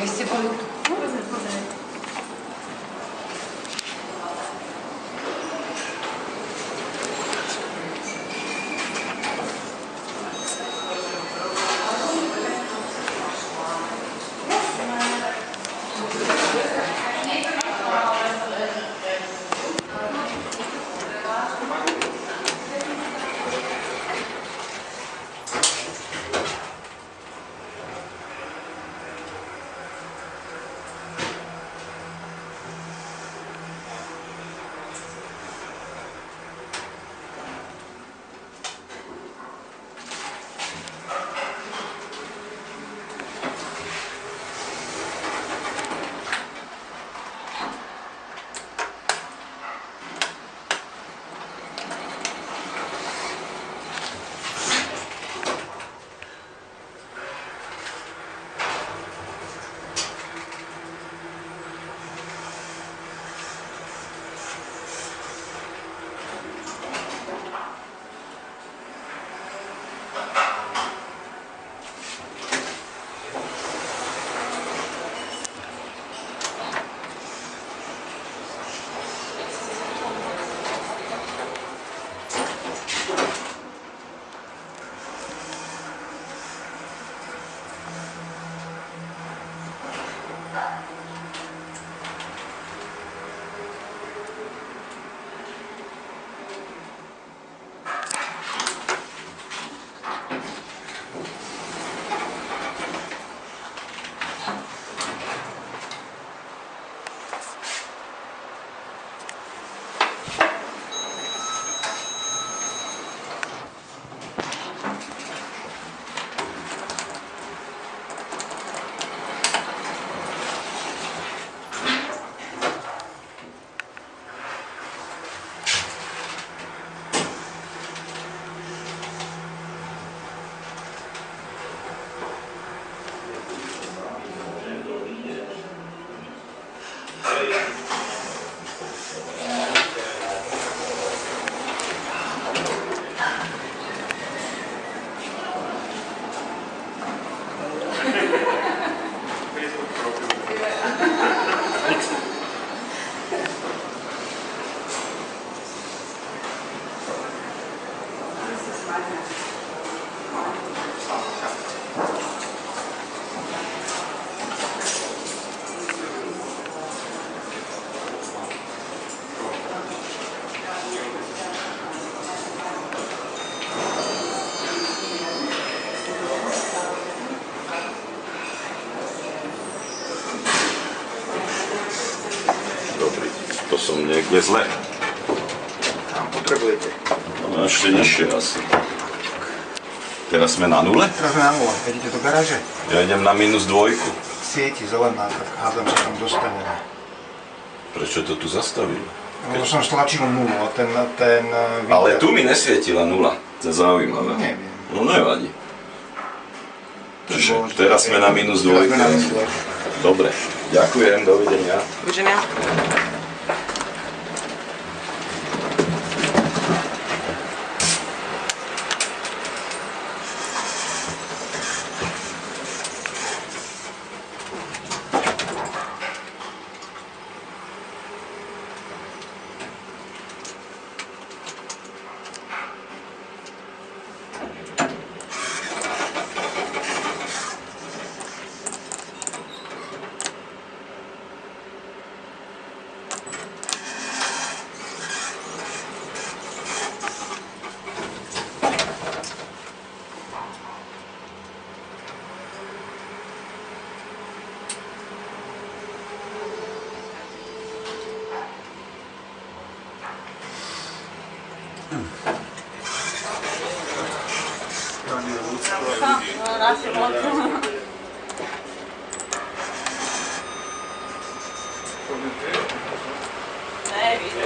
Vy ste boli tu? Vôbec nepovedali. Dobrý, to som niekde zle. Tam potrebujete. No ešte nižšie asi. Teraz sme na nule? Teraz sme na nule. Idete do garáže? Ja idem na -2. Sieti zelená, tak hádam, že tam dostaneme. Prečo to tu zastavil? No, som stlačil nulu a ten Ale tu mi nesvietila nula. To je zaujímavé. Neviem. No nevadí. Čiže teraz sme na -2. Dobre, ďakujem, dovidenia. Dovidenia. Ne, vidim.